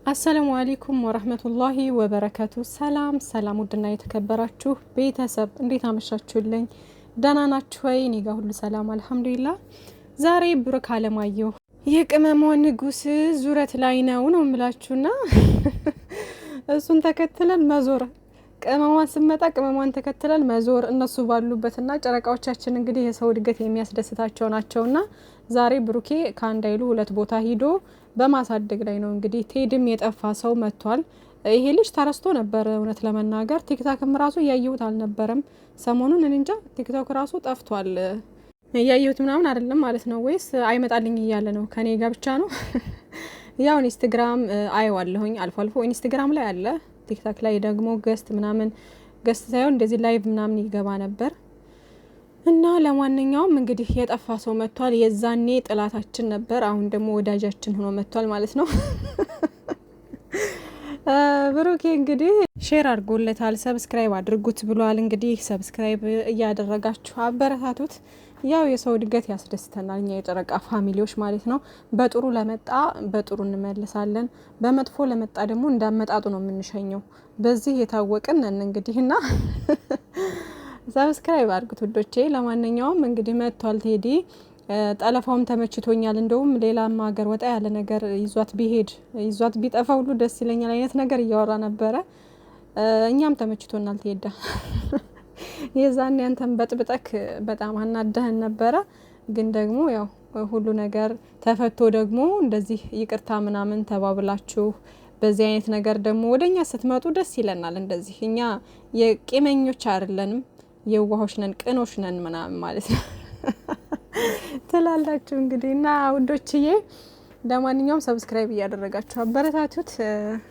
አሰላሙ አለይኩም ወራህመቱላሂ ወበረካቱ። ሰላም ውድና የተከበራችሁ ቤተሰብ እንዴት አመሻችሁልኝ? ደህና ናችሁ ወይ? እኔ ጋር ሁሉ ሰላም አልሐምዱሊላህ። ዛሬ ብሩክ አለማየሁ የቅመሟ ንጉስ ዙረት ላይ ነው የምላችሁና እሱን ተከትለን መዞር ቅመሟን ስመጣ ቅመሟን ተከትለን መዞር እነሱ ባሉበትና ጨረቃዎቻችን እንግዲህ የሰው እድገት የሚያስደስታቸው ናቸውና ዛሬ ብሩኬ ከአንድ አይሉ ሁለት ቦታ ሂዶ በማሳደግ ላይ ነው። እንግዲህ ቴድም የጠፋ ሰው መጥቷል። ይሄ ልጅ ተረስቶ ነበር እውነት ለመናገር ቲክታክም ራሱ እያየሁት አልነበረም ሰሞኑን። እኔ እንጃ ቲክታክ ራሱ ጠፍቷል። እያየሁት ምናምን አይደለም ማለት ነው ወይስ አይመጣልኝ እያለ ነው ከኔ ጋር ብቻ ነው? ያው ኢንስታግራም አየዋለሁኝ አልፎ አልፎ ኢንስታግራም ላይ አለ። ቲክታክ ላይ ደግሞ ገስት ምናምን ገስት ሳይሆን እንደዚህ ላይቭ ምናምን ይገባ ነበር። እና ለማንኛውም እንግዲህ የጠፋ ሰው መጥቷል። የዛኔ ጥላታችን ነበር፣ አሁን ደግሞ ወዳጃችን ሆኖ መጥቷል ማለት ነው። ብሩኬ እንግዲህ ሼር አድርጎለታል፣ ሰብስክራይብ አድርጉት ብሏል። እንግዲህ ሰብስክራይብ እያደረጋችሁ አበረታቱት። ያው የሰው እድገት ያስደስተናል እኛ የጨረቃ ፋሚሊዎች ማለት ነው። በጥሩ ለመጣ በጥሩ እንመልሳለን፣ በመጥፎ ለመጣ ደግሞ እንዳመጣጡ ነው የምንሸኘው። በዚህ የታወቅን እንግዲህና ሰብስክራይብ አድርጉት ውዶቼ። ለማንኛውም እንግዲህ መጥቷል ቴዲ። ጠለፋውም ተመችቶኛል። እንደውም ሌላም ሀገር ወጣ ያለ ነገር ይዟት ቢሄድ ይዟት ቢጠፋ ሁሉ ደስ ይለኛል አይነት ነገር እያወራ ነበረ። እኛም ተመችቶናል ቴዳ። የዛኔ አንተም በጥብጠክ በጣም አናደህን ነበረ። ግን ደግሞ ያው ሁሉ ነገር ተፈቶ ደግሞ እንደዚህ ይቅርታ ምናምን ተባብላችሁ በዚህ አይነት ነገር ደግሞ ወደኛ ስትመጡ ደስ ይለናል። እንደዚህ እኛ የቂመኞች አይደለንም፣ የዋሆች ነን፣ ቅኖች ነን ምናምን ማለት ነው ትላላችሁ እንግዲህ። እና ውዶችዬ ለማንኛውም ሰብስክራይብ እያደረጋችሁ አበረታቱት።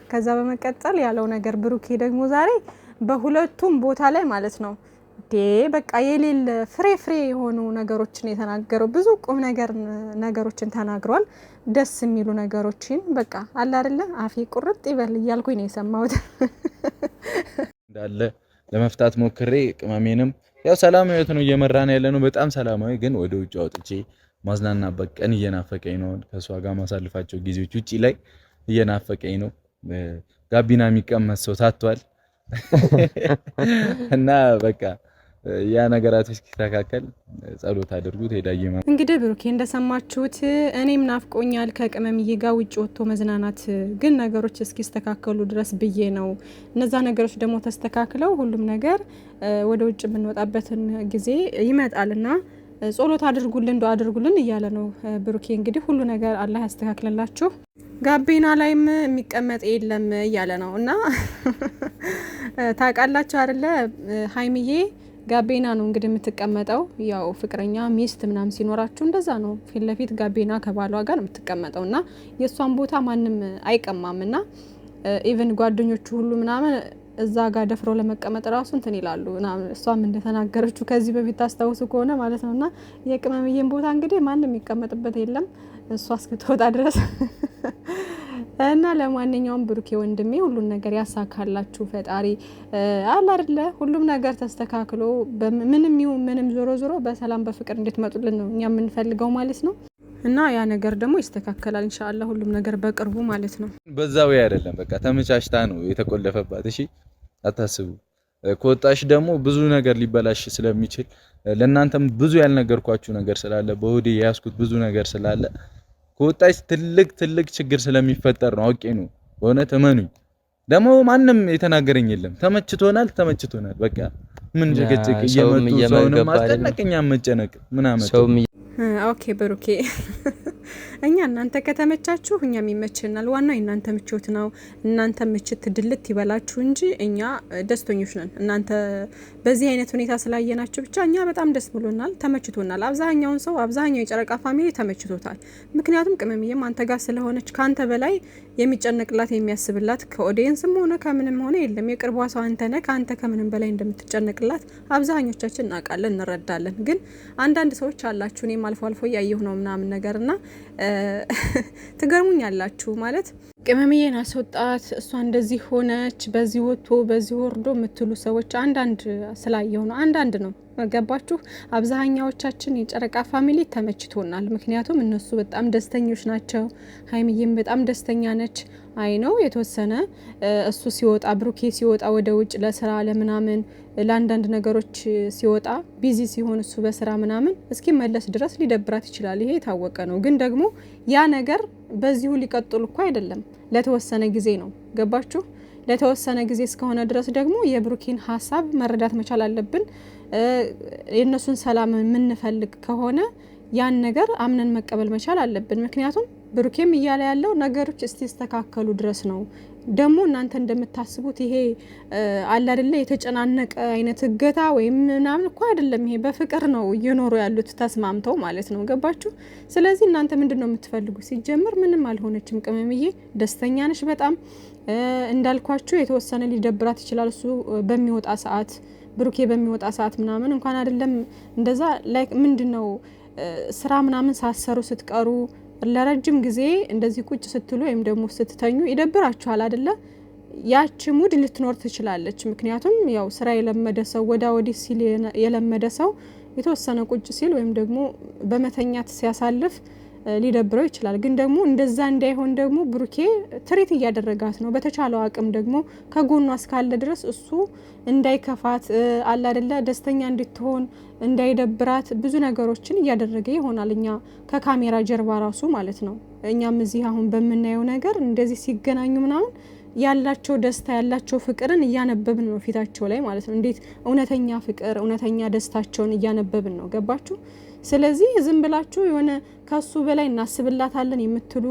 ከዛ በመቀጠል ያለው ነገር ብሩኬ ደግሞ ዛሬ በሁለቱም ቦታ ላይ ማለት ነው በቃ የሌለ ፍሬ የሆኑ ነገሮችን የተናገረው ብዙ ቁም ነገሮችን ተናግሯል። ደስ የሚሉ ነገሮችን በቃ አለ አይደለ አፌ ቁርጥ ይበል እያልኩኝ ነው የሰማሁት። እንዳለ ለመፍታት ሞክሬ ቅመሜንም ያው ሰላማዊ ህይወት ነው እየመራን ያለ ነው። በጣም ሰላማዊ ግን ወደ ውጭ አውጥቼ ማዝናናበት ቀን እየናፈቀኝ ነው። ከሷ ጋር ማሳልፋቸው ጊዜዎች ውጪ ላይ እየናፈቀኝ ነው። ጋቢና የሚቀመስ ሰው ታጥቷል እና በቃ ያ ነገራት እስኪስተካከል ጸሎት አድርጉት። ሄዳዬ ማለት እንግዲህ ብሩኬ እንደሰማችሁት እኔም ናፍቆኛል ከቅመምዬ ጋር ውጭ ወጥቶ መዝናናት፣ ግን ነገሮች እስኪስተካከሉ ድረስ ብዬ ነው። እነዛ ነገሮች ደግሞ ተስተካክለው ሁሉም ነገር ወደ ውጭ የምንወጣበትን ጊዜ ይመጣልና ጸሎት አድርጉልን፣ ዱአ አድርጉልን እያለ ነው ብሩኬ። እንግዲህ ሁሉ ነገር አላህ ያስተካክልላችሁ። ጋቢና ላይም የሚቀመጥ የለም እያለ ነው እና ታውቃላችሁ አይደለ ሀይሚዬ ጋቤና ነው እንግዲህ የምትቀመጠው። ያው ፍቅረኛ ሚስት ምናምን ሲኖራችሁ እንደዛ ነው፣ ፊት ለፊት ጋቤና ከባሏ ጋር ነው የምትቀመጠው እና የእሷን ቦታ ማንም አይቀማምና ኢቨን ጓደኞቹ ሁሉ ምናምን እዛ ጋር ደፍረው ለመቀመጥ ራሱ እንትን ይላሉ። እሷም እንደተናገረችው ከዚህ በፊት ታስታውሱ ከሆነ ማለት ነውና የቅመምዬን ቦታ እንግዲህ ማንም የሚቀመጥበት የለም እሷ እስክትወጣ ድረስ እና ለማንኛውም ብሩኬ ወንድሜ ሁሉን ነገር ያሳካላችሁ ፈጣሪ አለ አይደለ። ሁሉም ነገር ተስተካክሎ ምንም ይሁን ምንም ዞሮ በሰላም በፍቅር እንድትመጡልን ነው እኛ የምንፈልገው ማለት ነው። እና ያ ነገር ደግሞ ይስተካከላል ኢንሻአላህ ሁሉም ነገር በቅርቡ ማለት ነው። በዛው አይደለም በቃ ተመቻችታ ነው የተቆለፈባት። እሺ አታስቡ። ከወጣሽ ደግሞ ብዙ ነገር ሊበላሽ ስለሚችል ለእናንተም ብዙ ያልነገርኳችሁ ነገር ስላለ በሆዴ ያስኩት ብዙ ነገር ስላለ ከወጣች ትልቅ ችግር ስለሚፈጠር ነው። አውቄ ነው በእውነት እመኑኝ። ደግሞ ማንም የተናገረኝ የለም። ተመችቶናል በቃ ምን ጭቅጭቅ እየመጡ ሰውንም ማስጨነቅኛ መጨነቅ ምናምን። ኦኬ ብሩኬ እኛ እናንተ ከተመቻችሁ እኛም ይመችናል። ዋናው እናንተ ምቾት ነው። እናንተ ምችት ድልት ይበላችሁ እንጂ እኛ ደስተኞች ነን። እናንተ በዚህ አይነት ሁኔታ ስላየናችሁ ብቻ እኛ በጣም ደስ ብሎናል፣ ተመችቶናል። አብዛኛው የጨረቃ ፋሚሊ ተመችቶታል። ምክንያቱም ቅመምዬም አንተ ጋር ስለሆነች ካንተ በላይ የሚጨነቅላት የሚያስብላት ከኦዲየንስም ሆነ ከምንም ሆነ የለም። የቅርቧ ሰው አንተ ነህ። ካንተ ከምንም በላይ እንደምትጨነቅላት አብዛኞቻችን እናውቃለን፣ እንረዳለን። ግን አንዳንድ ሰዎች አላችሁ እኔም አልፎ እያየሁ ነው ምናምን ነገርና ትገርሙኛላችሁ ማለት ቅመምዬን አስወጣት እሷ እንደዚህ ሆነች በዚህ ወጥቶ በዚህ ወርዶ የምትሉ ሰዎች አንዳንድ ስላየው ነው። አንዳንድ ነው ገባችሁ? አብዛኛዎቻችን የጨረቃ ፋሚሊ ተመችቶናል። ምክንያቱም እነሱ በጣም ደስተኞች ናቸው። ሀይሚዬም በጣም ደስተኛ ነች። አይ ነው የተወሰነ እሱ ሲወጣ ብሩኬ ሲወጣ ወደ ውጭ ለስራ ለምናምን ለአንዳንድ ነገሮች ሲወጣ ቢዚ ሲሆን እሱ በስራ ምናምን እስኪ መለስ ድረስ ሊደብራት ይችላል። ይሄ የታወቀ ነው። ግን ደግሞ ያ ነገር በዚሁ ሊቀጥል እኮ አይደለም፣ ለተወሰነ ጊዜ ነው። ገባችሁ? ለተወሰነ ጊዜ እስከሆነ ድረስ ደግሞ የብሩኬን ሀሳብ መረዳት መቻል አለብን። የእነሱን ሰላም የምንፈልግ ከሆነ ያን ነገር አምነን መቀበል መቻል አለብን። ምክንያቱም ብሩኬም እያለ ያለው ነገሮች እስኪስተካከሉ ድረስ ነው። ደግሞ እናንተ እንደምታስቡት ይሄ አለ አይደለ የተጨናነቀ አይነት እገታ ወይም ምናምን እኮ አይደለም። ይሄ በፍቅር ነው እየኖሩ ያሉት ተስማምተው ማለት ነው። ገባችሁ? ስለዚህ እናንተ ምንድነው የምትፈልጉ? ሲጀምር ምንም አልሆነችም። ቅመምዬ ደስተኛ ነሽ በጣም እንዳልኳችሁ የተወሰነ ሊደብራት ይችላል እሱ በሚወጣ ሰዓት ብሩኬ በሚወጣ ሰዓት ምናምን እንኳን አይደለም እንደዛ ላይክ ምንድነው ስራ ምናምን ሳሰሩ ስትቀሩ ለረጅም ጊዜ እንደዚህ ቁጭ ስትሉ ወይም ደግሞ ስትተኙ ይደብራችኋል አይደለ? ያቺ ሙድ ልትኖር ትችላለች። ምክንያቱም ያው ስራ የለመደ ሰው ወዳ ወዲህ ሲል የለመደ ሰው የተወሰነ ቁጭ ሲል ወይም ደግሞ በመተኛት ሲያሳልፍ ሊደብረው ይችላል። ግን ደግሞ እንደዛ እንዳይሆን ደግሞ ብሩኬ ትሪት እያደረጋት ነው። በተቻለው አቅም ደግሞ ከጎኗ እስካለ ድረስ እሱ እንዳይከፋት አለ አይደለ ደስተኛ እንድትሆን እንዳይደብራት ብዙ ነገሮችን እያደረገ ይሆናል። እኛ ከካሜራ ጀርባ ራሱ ማለት ነው። እኛም እዚህ አሁን በምናየው ነገር እንደዚህ ሲገናኙ ምናምን ያላቸው ደስታ ያላቸው ፍቅርን እያነበብን ነው ፊታቸው ላይ ማለት ነው። እንዴት እውነተኛ ፍቅር እውነተኛ ደስታቸውን እያነበብን ነው። ገባችሁ? ስለዚህ ዝም ብላችሁ የሆነ ከሱ በላይ እናስብላታለን የምትሉ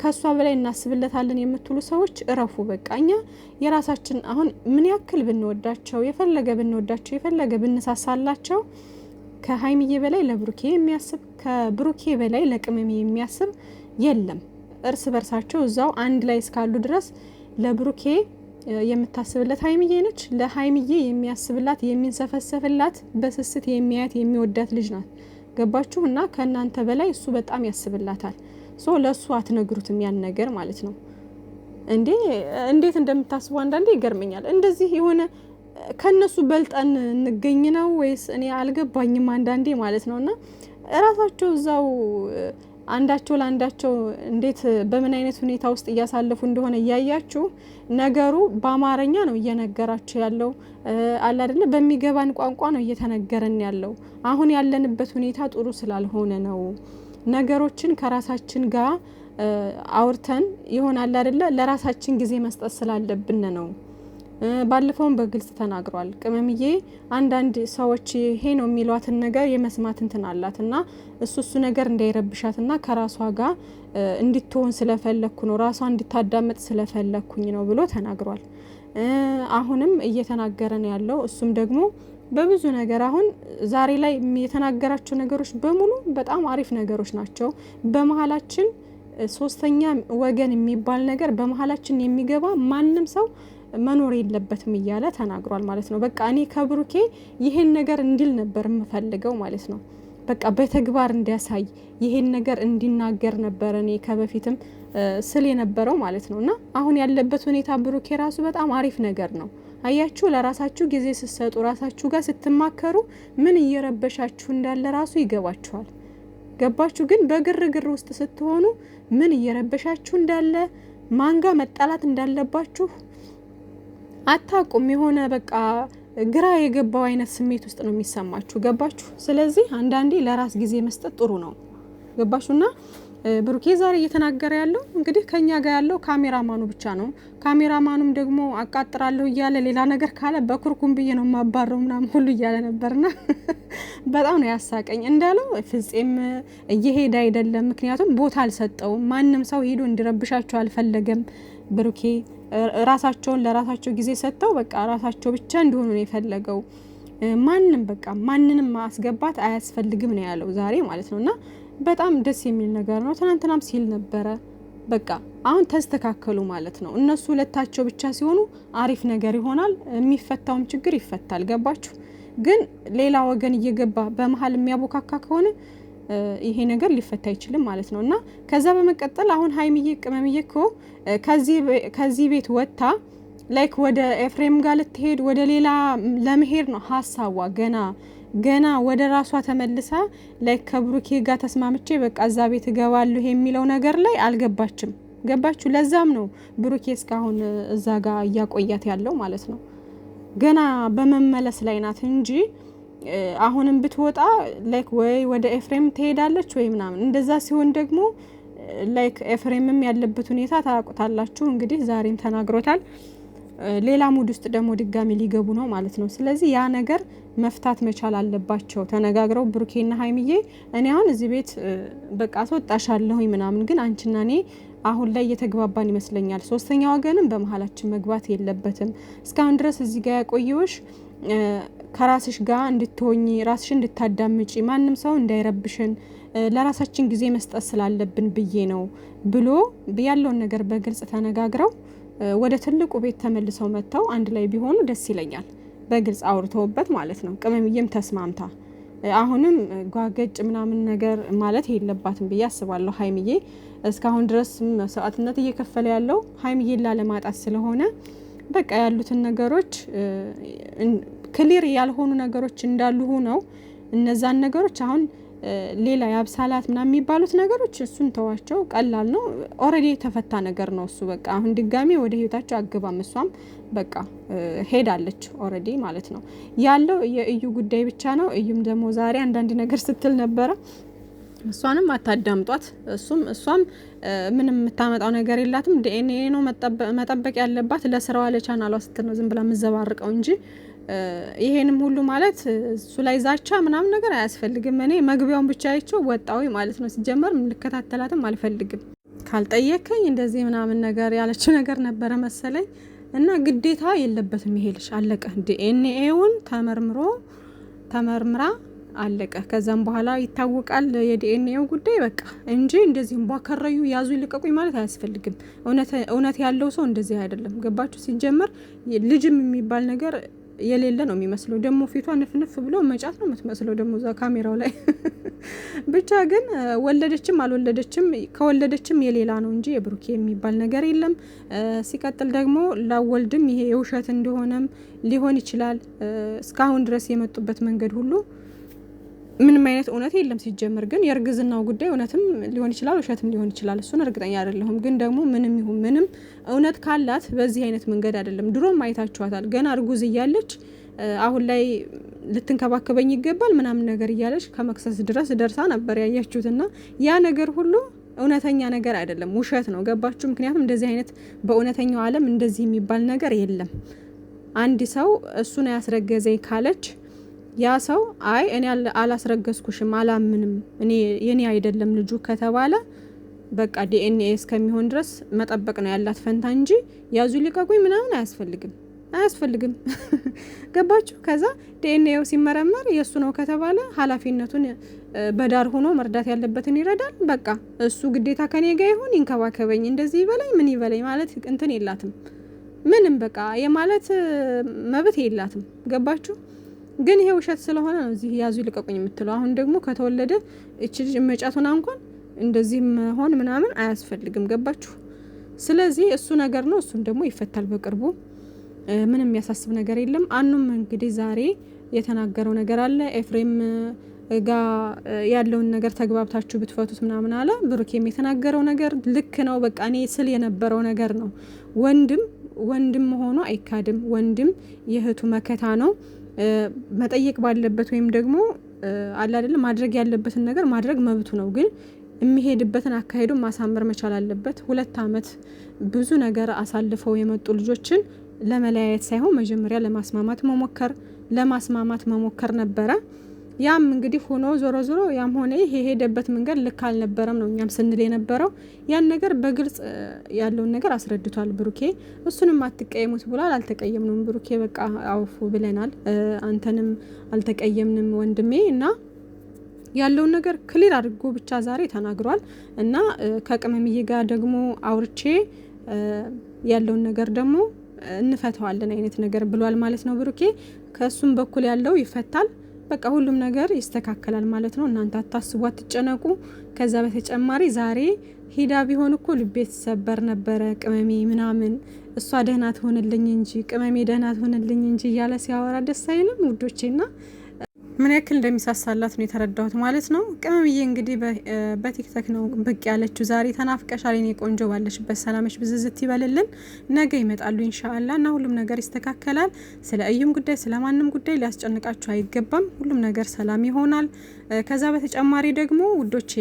ከሷ በላይ እናስብለታለን የምትሉ ሰዎች እረፉ። በቃ እኛ የራሳችን አሁን ምን ያክል ብንወዳቸው የፈለገ ብንሳሳላቸው ከሀይሚዬ በላይ ለብሩኬ የሚያስብ ከብሩኬ በላይ ለቅመሜ የሚያስብ የለም። እርስ በርሳቸው እዛው አንድ ላይ እስካሉ ድረስ ለብሩኬ የምታስብለት ሀይሚዬ ነች። ለሀይሚዬ የሚያስብላት የሚንሰፈሰፍላት በስስት የሚያያት የሚወዳት ልጅ ናት። ገባችሁ? እና ከእናንተ በላይ እሱ በጣም ያስብላታል። ሶ ለሱ አትነግሩትም ያን ነገር ማለት ነው። እንዴት እንደምታስቡ አንዳንዴ ይገርመኛል። እንደዚህ የሆነ ከነሱ በልጠን እንገኝ ነው ወይስ እኔ አልገባኝም አንዳንዴ ማለት ነውና እራሳቸው እዛው አንዳቸው ለአንዳቸው እንዴት በምን አይነት ሁኔታ ውስጥ እያሳለፉ እንደሆነ እያያችሁ ነገሩ በአማርኛ ነው እየነገራችሁ ያለው አለ አይደለ? በሚገባን ቋንቋ ነው እየተነገረን ያለው። አሁን ያለንበት ሁኔታ ጥሩ ስላልሆነ ነው። ነገሮችን ከራሳችን ጋር አውርተን ይሆናል አይደለ? ለራሳችን ጊዜ መስጠት ስላለብን ነው። ባለፈውም በግልጽ ተናግሯል። ቅመምዬ አንዳንድ ሰዎች ይሄ ነው የሚሏትን ነገር የመስማት እንትን አላትና እሱ ነገር እንዳይረብሻትና ከራሷ ጋር እንድትሆን ስለፈለኩ ነው ራሷ እንድታዳመጥ ስለፈለኩኝ ነው ብሎ ተናግሯል። አሁንም እየተናገረ ነው ያለው። እሱም ደግሞ በብዙ ነገር አሁን ዛሬ ላይ የተናገራቸው ነገሮች በሙሉ በጣም አሪፍ ነገሮች ናቸው። በመሀላችን ሶስተኛ ወገን የሚባል ነገር በመሀላችን የሚገባ ማንም ሰው መኖር የለበትም እያለ ተናግሯል ማለት ነው። በቃ እኔ ከብሩኬ ይሄን ነገር እንዲል ነበር የምፈልገው ማለት ነው። በቃ በተግባር እንዲያሳይ ይሄን ነገር እንዲናገር ነበር እኔ ከበፊትም ስል የነበረው ማለት ነው። እና አሁን ያለበት ሁኔታ ብሩኬ ራሱ በጣም አሪፍ ነገር ነው። አያችሁ፣ ለራሳችሁ ጊዜ ስትሰጡ ራሳችሁ ጋር ስትማከሩ ምን እየረበሻችሁ እንዳለ ራሱ ይገባችኋል። ገባችሁ? ግን በግርግር ውስጥ ስትሆኑ ምን እየረበሻችሁ እንዳለ ማንጋ መጣላት እንዳለባችሁ አታቁም። የሆነ በቃ ግራ የገባው አይነት ስሜት ውስጥ ነው የሚሰማችሁ። ገባችሁ? ስለዚህ አንዳንዴ ለራስ ጊዜ መስጠት ጥሩ ነው። ገባችሁና ብሩኬ ዛሬ እየተናገረ ያለው እንግዲህ ከኛ ጋር ያለው ካሜራማኑ ብቻ ነው። ካሜራማኑም ደግሞ አቃጥራለሁ እያለ ሌላ ነገር ካለ በኩርኩም ብዬ ነው ማባረው ምናምን ሁሉ እያለ ነበርና በጣም ነው ያሳቀኝ። እንዳለው ፍጼም እየሄደ አይደለም፣ ምክንያቱም ቦታ አልሰጠውም። ማንም ሰው ሄዶ እንዲረብሻቸው አልፈለገም። ብሩኬ ራሳቸውን ለራሳቸው ጊዜ ሰጥተው በቃ ራሳቸው ብቻ እንዲሆኑ ነው የፈለገው። ማንም በቃ ማንንም ማስገባት አያስፈልግም ነው ያለው ዛሬ ማለት ነውና በጣም ደስ የሚል ነገር ነው። ትናንትናም ሲል ነበረ በቃ አሁን ተስተካከሉ ማለት ነው። እነሱ ሁለታቸው ብቻ ሲሆኑ አሪፍ ነገር ይሆናል። የሚፈታውም ችግር ይፈታል። ገባችሁ? ግን ሌላ ወገን እየገባ በመሀል የሚያቦካካ ከሆነ ይሄ ነገር ሊፈታ አይችልም ማለት ነው። እና ከዛ በመቀጠል አሁን ሀይሚዬ ቅመምዬ እኮ ከዚህ ቤት ወጥታ ላይክ ወደ ኤፍሬም ጋር ልትሄድ ወደ ሌላ ለመሄድ ነው ሀሳቧ። ገና ወደ ራሷ ተመልሳ ላይክ ከብሩኬ ጋር ተስማምቼ በቃ እዛ ቤት እገባለሁ የሚለው ነገር ላይ አልገባችም። ገባችሁ? ለዛም ነው ብሩኬ እስካሁን እዛ ጋር እያቆያት ያለው ማለት ነው። ገና በመመለስ ላይ ናት እንጂ አሁንም ብትወጣ ላይክ ወይ ወደ ኤፍሬም ትሄዳለች ወይ ምናምን። እንደዛ ሲሆን ደግሞ ላይክ ኤፍሬምም ያለበት ሁኔታ ታውቁታላችሁ እንግዲህ ዛሬም ተናግሮታል። ሌላ ሙድ ውስጥ ደግሞ ድጋሚ ሊገቡ ነው ማለት ነው። ስለዚህ ያ ነገር መፍታት መቻል አለባቸው ተነጋግረው ብሩኬና ሀይሚዬ። እኔ አሁን እዚህ ቤት በቃ አስወጣሻለሁኝ ምናምን፣ ግን አንቺና እኔ አሁን ላይ እየተግባባን ይመስለኛል። ሶስተኛ ወገንም በመሀላችን መግባት የለበትም። እስካሁን ድረስ እዚህ ጋር ያቆየውሽ ከራስሽ ጋር እንድትሆኚ፣ ራስሽ እንድታዳምጪ፣ ማንም ሰው እንዳይረብሽን ለራሳችን ጊዜ መስጠት ስላለብን ብዬ ነው ብሎ ያለውን ነገር በግልጽ ተነጋግረው ወደ ትልቁ ቤት ተመልሰው መጥተው አንድ ላይ ቢሆኑ ደስ ይለኛል። በግልጽ አውርተውበት ማለት ነው። ቅመምዬም ተስማምታ አሁንም ጓገጭ ምናምን ነገር ማለት የለባትም ብዬ አስባለሁ። ሀይሚዬ እስካሁን ድረስ መስዋዕትነት እየከፈለ ያለው ሀይሚዬን ላለማጣት ስለሆነ በቃ ያሉትን ነገሮች ክሊር ያልሆኑ ነገሮች እንዳሉ ሆነው እነዛን ነገሮች አሁን ሌላ ያብሳላት ምናምን የሚባሉት ነገሮች እሱን ተዋቸው፣ ቀላል ነው። ኦሬዲ የተፈታ ነገር ነው እሱ። በቃ አሁን ድጋሚ ወደ ህይወታቸው አገባም። እሷም በቃ ሄዳለች ኦሬዲ ማለት ነው። ያለው የእዩ ጉዳይ ብቻ ነው። እዩም ደግሞ ዛሬ አንዳንድ ነገር ስትል ነበረ። እሷንም አታዳምጧት። እሷም ምንም የምታመጣው ነገር የላትም። ዲኤንኤ ነው መጠበቅ ያለባት። ለስራዋ ለቻናሏ ስትል ነው ዝም ብላ የምዘባርቀው እንጂ ይሄንም ሁሉ ማለት እሱ ላይ ዛቻ ምናምን ነገር አያስፈልግም። እኔ መግቢያውን ብቻ አይቼው ወጣዊ ማለት ነው። ሲጀመር ልከታተላትም አልፈልግም። ካልጠየከኝ እንደዚህ ምናምን ነገር ያለችው ነገር ነበረ መሰለኝ። እና ግዴታ የለበትም ይሄ ልጅ አለቀ። ዲኤንኤውን ተመርምራ አለቀ። ከዛም በኋላ ይታወቃል የዲኤንኤው ጉዳይ በቃ እንጂ እንደዚህም ባከረዩ ያዙ ይልቀቁኝ ማለት አያስፈልግም። እውነት ያለው ሰው እንደዚህ አይደለም። ገባችሁ? ሲጀመር ልጅም የሚባል ነገር የሌለ ነው የሚመስለው። ደግሞ ፊቷ ንፍንፍ ብሎ መጫት ነው የምትመስለው ደግሞ እዛ ካሜራው ላይ ብቻ ግን ወለደችም አልወለደችም ከወለደችም የሌላ ነው እንጂ የብሩኬ የሚባል ነገር የለም። ሲቀጥል ደግሞ ላወልድም ይሄ የውሸት እንደሆነም ሊሆን ይችላል። እስካሁን ድረስ የመጡበት መንገድ ሁሉ ምንም አይነት እውነት የለም። ሲጀመር ግን የእርግዝናው ጉዳይ እውነትም ሊሆን ይችላል ውሸትም ሊሆን ይችላል። እሱን እርግጠኛ አይደለሁም። ግን ደግሞ ምንም ይሁን ምንም እውነት ካላት በዚህ አይነት መንገድ አይደለም። ድሮም አይታችኋታል። ገና እርጉዝ እያለች አሁን ላይ ልትንከባከበኝ ይገባል ምናምን ነገር እያለች ከመክሰስ ድረስ ደርሳ ነበር ያያችሁትና ያ ነገር ሁሉ እውነተኛ ነገር አይደለም፣ ውሸት ነው። ገባችሁ? ምክንያቱም እንደዚህ አይነት በእውነተኛው ዓለም እንደዚህ የሚባል ነገር የለም። አንድ ሰው እሱን ያስረገዘኝ ካለች ያ ሰው አይ እኔ አላስረገዝኩሽም አላምንም እኔ የኔ አይደለም ልጁ ከተባለ በቃ ዲኤንኤ እስከሚሆን ድረስ መጠበቅ ነው ያላት ፈንታ እንጂ ያዙ ሊቀቁኝ ምናምን አያስፈልግም። ገባችሁ? ከዛ ዲኤንኤው ሲመረመር የሱ ነው ከተባለ ኃላፊነቱን በዳር ሆኖ መርዳት ያለበትን ይረዳል። በቃ እሱ ግዴታ ከኔ ጋር ይሁን ይንከባከበኝ እንደዚህ ይበላይ ምን ይበላይ ማለት እንትን የላትም። ምንም በቃ የማለት መብት የላትም። ገባችሁ? ግን ይሄ ውሸት ስለሆነ ነው እዚህ ያዙ ይልቀቁኝ የምትለው። አሁን ደግሞ ከተወለደ እቺ ልጅ መጫቱና እንኳን እንደዚህ መሆን ምናምን አያስፈልግም። ገባችሁ? ስለዚህ እሱ ነገር ነው። እሱን ደግሞ ይፈታል በቅርቡ። ምንም የሚያሳስብ ነገር የለም። አኑም እንግዲህ ዛሬ የተናገረው ነገር አለ። ኤፍሬም ጋር ያለውን ነገር ተግባብታችሁ ብትፈቱት ምናምን አለ። ብሩኬም የተናገረው ነገር ልክ ነው። በቃ እኔ ስል የነበረው ነገር ነው። ወንድም መሆኑ አይካድም። ወንድም የእህቱ መከታ ነው። መጠየቅ ባለበት ወይም ደግሞ አለ አይደል ማድረግ ያለበትን ነገር ማድረግ መብቱ ነው። ግን የሚሄድበትን አካሄዱ ማሳመር መቻል አለበት። 2 አመት ብዙ ነገር አሳልፈው የመጡ ልጆችን ለመለያየት ሳይሆን መጀመሪያ ለማስማማት መሞከር ነበረ። ያም እንግዲህ ሆኖ ዞሮ ያም ሆነ ይሄ የሄደበት መንገድ ልክ አልነበረም ነው እኛም ስንል የነበረው። ያን ነገር በግልጽ ያለውን ነገር አስረድቷል ብሩኬ። እሱንም አትቀየሙት ብሏል። አልተቀየምንም ብሩኬ በቃ አውፉ ብለናል። አንተንም አልተቀየምንም ወንድሜ እና ያለውን ነገር ክሊር አድርጎ ብቻ ዛሬ ተናግሯል። እና ከቅመምዬ ጋር ደግሞ አውርቼ ያለውን ነገር ደግሞ እንፈታዋለን አይነት ነገር ብሏል ማለት ነው ብሩኬ። ከሱም በኩል ያለው ይፈታል። በቃ ሁሉም ነገር ይስተካከላል ማለት ነው። እናንተ አታስቡ፣ አትጨነቁ። ከዛ በተጨማሪ ዛሬ ሂዳ ቢሆን እኮ ልቤ ተሰበር ነበረ። ቅመሜ ምናምን እሷ ደህና ትሆንልኝ እንጂ ቅመሜ ደህና ትሆንልኝ እንጂ እያለ ሲያወራ ደስ አይልም ውዶቼና ምን ያክል እንደሚሳሳላት ነው የተረዳሁት ማለት ነው። ቅመምዬ እንግዲህ በቲክቶክ ነው ብቅ ያለችው ዛሬ። ተናፍቀሻል የኔ ቆንጆ፣ ባለሽበት ሰላምሽ ብዝዝት ይበልልን። ነገ ይመጣሉ ኢንሻአላህ እና ሁሉም ነገር ይስተካከላል። ስለ እዩም ጉዳይ ስለ ማንም ጉዳይ ሊያስጨንቃችሁ አይገባም። ሁሉም ነገር ሰላም ይሆናል። ከዛ በተጨማሪ ደግሞ ውዶቼ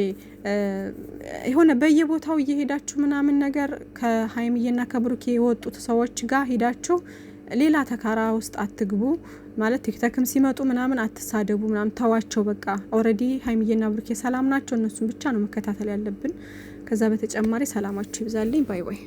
የሆነ በየቦታው እየሄዳችሁ ምናምን ነገር ከሀይሚዬና ከብሩኬ የወጡት ሰዎች ጋር ሄዳችሁ ሌላ ተካራ ውስጥ አትግቡ ማለት ቲክቶክም ሲመጡ ምናምን አትሳደቡ ምናምን ተዋቸው። በቃ ኦልሬዲ ሀይሚዬና ብሩኬ ሰላም ናቸው። እነሱን ብቻ ነው መከታተል ያለብን። ከዛ በተጨማሪ ሰላማችሁ ይብዛልኝ። ባይ ባይ።